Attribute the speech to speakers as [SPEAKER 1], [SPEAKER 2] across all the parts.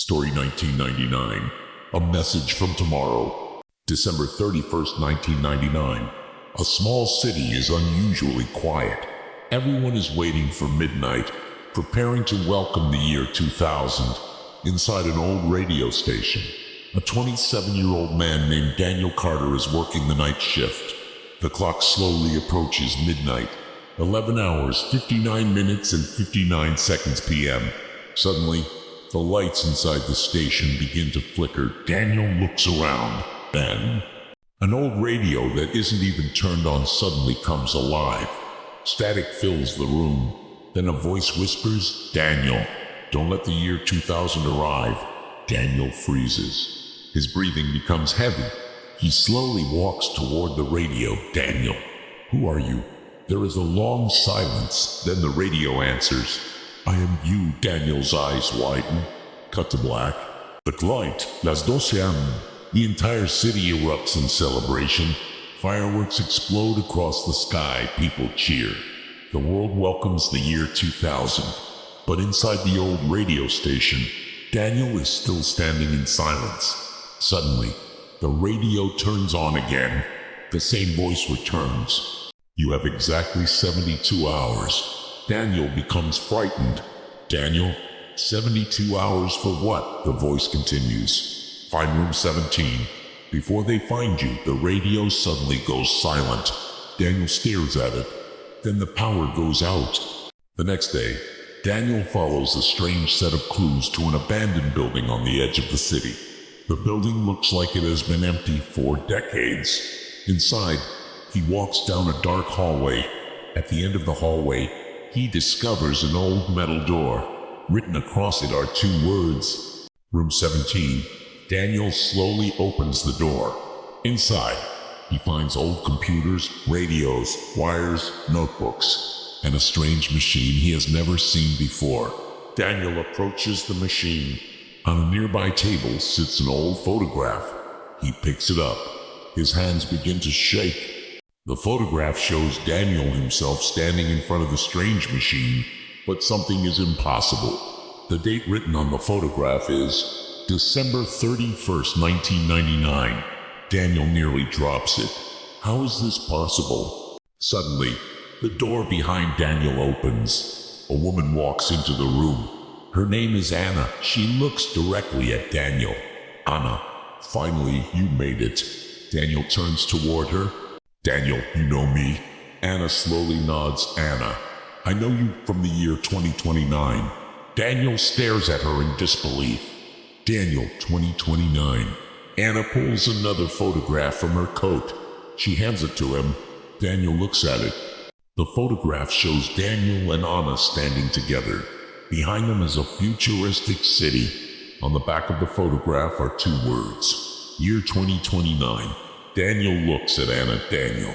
[SPEAKER 1] Story 1999. A Message from Tomorrow. December 31st, 1999. A small city is unusually quiet. Everyone is waiting for midnight, preparing to welcome the year 2000. Inside an old radio station, a 27-year-old man named Daniel Carter is working the night shift. The clock slowly approaches midnight. 11 hours, 59 minutes and 59 seconds p.m. Suddenly, the lights inside the station begin to flicker. Daniel looks around. Then, an old radio that isn't even turned on suddenly comes alive. Static fills the room. Then a voice whispers, "Daniel, don't let the year 2000 arrive." Daniel freezes. His breathing becomes heavy. He slowly walks toward the radio. "Daniel, who are you?" There is a long silence. Then the radio answers, "I am you." Daniel's eyes widen. Cut to black. The light, las 12 a.m. The entire city erupts in celebration. Fireworks explode across the sky. People cheer. The world welcomes the year 2000. But inside the old radio station, Daniel is still standing in silence. Suddenly, the radio turns on again. The same voice returns. "You have exactly 72 hours. Daniel becomes frightened. "Daniel, 72 hours for what?" The voice continues. "Find room 17. Before they find you, the radio suddenly goes silent. Daniel stares at it. Then the power goes out. The next day, Daniel follows a strange set of clues to an abandoned building on the edge of the city. The building looks like it has been empty for decades. Inside, he walks down a dark hallway. At the end of the hallway, he discovers an old metal door. Written across it are two words, Room 17. Daniel slowly opens the door. Inside, he finds old computers, radios, wires, notebooks, and a strange machine he has never seen before. Daniel approaches the machine. On a nearby table sits an old photograph. He picks it up. His hands begin to shake. The photograph shows Daniel himself standing in front of the strange machine, but something is impossible. The date written on the photograph is December 31st, 1999. Daniel nearly drops it. How is this possible? Suddenly, the door behind Daniel opens. A woman walks into the room. Her name is Anna. She looks directly at Daniel. "Anna, finally you made it." Daniel turns toward her. "Daniel, you know me?" Anna slowly nods. "Anna, I know you from the year 2029. Daniel stares at her in disbelief. "Daniel, 2029. Anna pulls another photograph from her coat. She hands it to him. Daniel looks at it. The photograph shows Daniel and Anna standing together. Behind them is a futuristic city. On the back of the photograph are two words, year 2029. Daniel looks at Anna. "Daniel,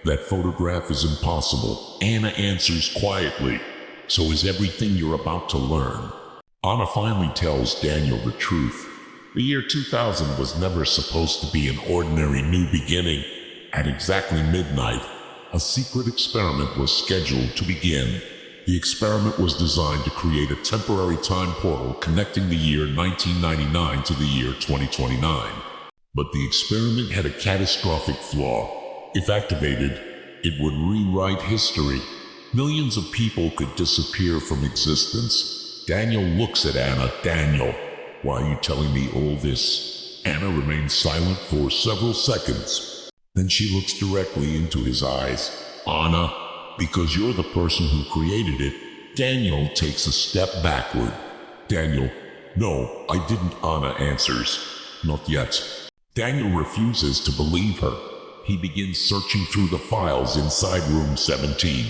[SPEAKER 1] that photograph is impossible." Anna answers quietly. "So is everything you're about to learn." Anna finally tells Daniel the truth. The year 2000 was never supposed to be an ordinary new beginning. At exactly midnight, a secret experiment was scheduled to begin. The experiment was designed to create a temporary time portal connecting the year 1999 to the year 2029. But the experiment had a catastrophic flaw. If activated, it would rewrite history. Millions of people could disappear from existence. Daniel looks at Anna. "Daniel, why are you telling me all this?" Anna remains silent for several seconds. Then she looks directly into his eyes. "Anna, because you're the person who created it." Daniel takes a step backward. "Daniel, no, I didn't." Anna answers, "Not yet." Daniel refuses to believe her. He begins searching through the files inside room 17.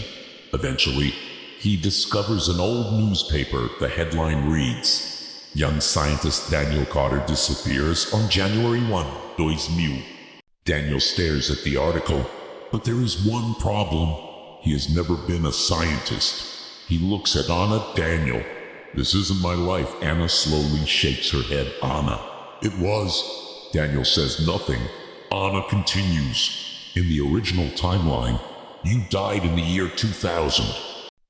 [SPEAKER 1] Eventually, he discovers an old newspaper. The headline reads, "Young scientist Daniel Carter disappears on January 1, 2000." Daniel stares at the article, but there is one problem. He has never been a scientist. He looks at Anna. "Daniel, this isn't my life." Anna slowly shakes her head. "Anna, it was." Daniel says nothing. Anna continues, "In the original timeline, you died in the year 2000.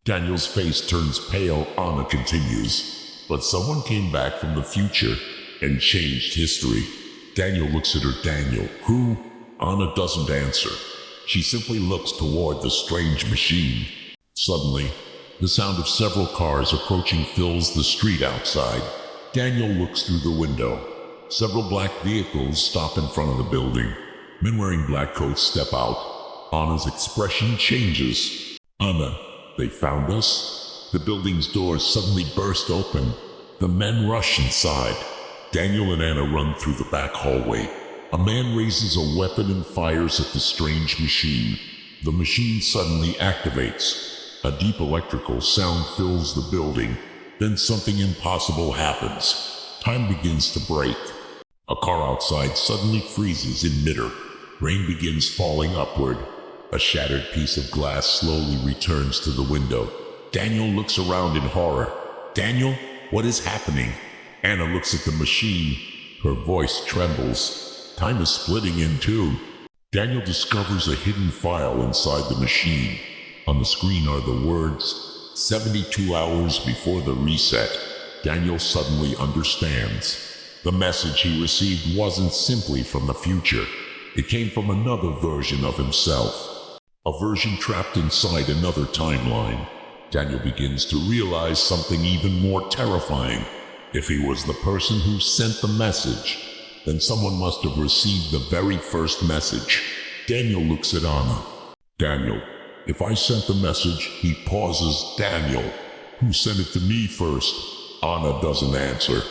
[SPEAKER 1] Daniel's face turns pale. Anna continues, but someone came back from the future and changed history. Daniel looks at her. Daniel, who? Anna doesn't answer. She simply looks toward the strange machine. Suddenly, the sound of several cars approaching fills the street outside. Daniel looks through the window. Several black vehicles stop in front of the building. Men wearing black coats step out. Anna's expression changes. Anna, they found us? The building's doors suddenly burst open. The men rush inside. Daniel and Anna run through the back hallway. A man raises a weapon and fires at the strange machine. The machine suddenly activates. A deep electrical sound fills the building. Then something impossible happens. Time begins to break. A car outside suddenly freezes in midair. Rain begins falling upward. A shattered piece of glass slowly returns to the window. Daniel looks around in horror. Daniel, what is happening? Anna looks at the machine. Her voice trembles. Time is splitting in two. Daniel discovers a hidden file inside the machine. On the screen are the words, 72 hours before the reset. Daniel suddenly understands. The message he received wasn't simply from the future. It came from another version of himself. A version trapped inside another timeline. Daniel begins to realize something even more terrifying. If he was the person who sent the message, then someone must have received the very first message. Daniel looks at Anna. Daniel, if I sent the message, he pauses. Daniel, who sent it to me first? Anna doesn't answer.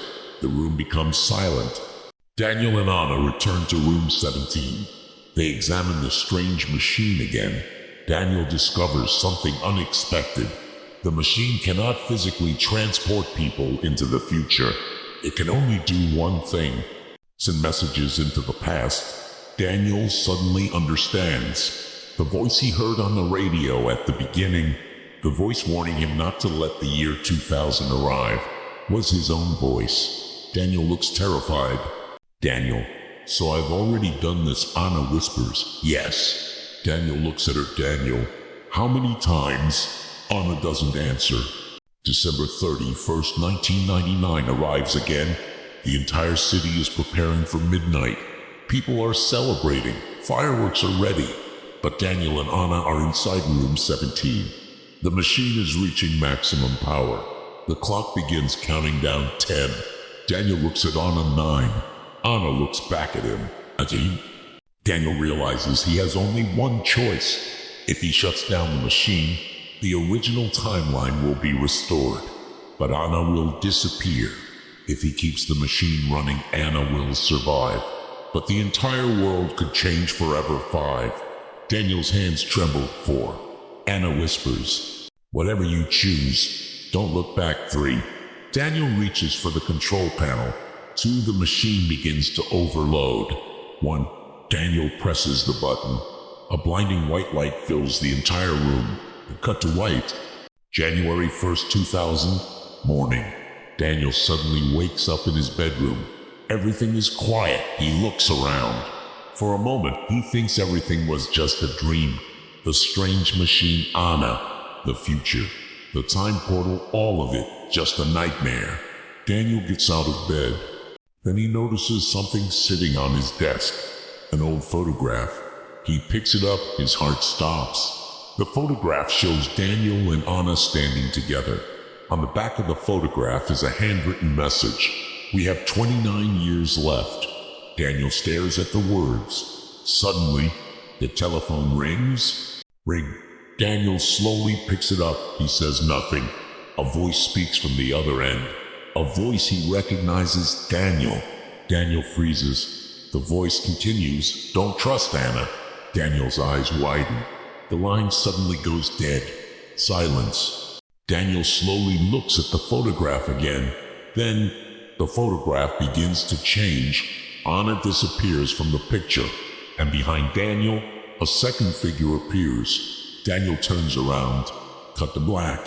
[SPEAKER 1] The room becomes silent. Daniel and Anna return to room 17. They examine the strange machine again. Daniel discovers something unexpected. The machine cannot physically transport people into the future. It can only do one thing: send messages into the past. Daniel suddenly understands. The voice he heard on the radio at the beginning, the voice warning him not to let the year 2000 arrive, was his own voice. Daniel looks terrified. Daniel, so I've already done this, Anna whispers. Yes. Daniel looks at her. Daniel, how many times? Anna doesn't answer. December 31st, 1999 arrives again. The entire city is preparing for midnight. People are celebrating. Fireworks are ready. But Daniel and Anna are inside room 17. The machine is reaching maximum power. The clock begins counting down 10. Daniel looks at Anna. 9. Anna looks back at him. 18. Daniel realizes he has only one choice. If he shuts down the machine, the original timeline will be restored, but Anna will disappear. If he keeps the machine running, Anna will survive, but the entire world could change forever. 5. Daniel's hands tremble. 4. Anna whispers, whatever you choose, don't look back. 3. Daniel reaches for the control panel. 2. The machine begins to overload. 1. Daniel presses the button. A blinding white light fills the entire room. Cut to white. January 1st, 2000, morning. Daniel suddenly wakes up in his bedroom. Everything is quiet. He looks around. For a moment, he thinks everything was just a dream. The strange machine, Anna, the future, the time portal, all of it, just a nightmare. Daniel gets out of bed. Then he notices something sitting on his desk. An old photograph. He picks it up. His heart stops. The photograph shows Daniel and Anna standing together. On the back of the photograph is a handwritten message. We have 29 years left. Daniel stares at the words. Suddenly, the telephone rings. Ring. Daniel slowly picks it up. He says nothing. A voice speaks from the other end. A voice he recognizes. Daniel. Daniel freezes. The voice continues. Don't trust Anna. Daniel's eyes widen. The line suddenly goes dead. Silence. Daniel slowly looks at the photograph again. Then, the photograph begins to change. Anna disappears from the picture, and behind Daniel, a second figure appears. Daniel turns around. Cut to black.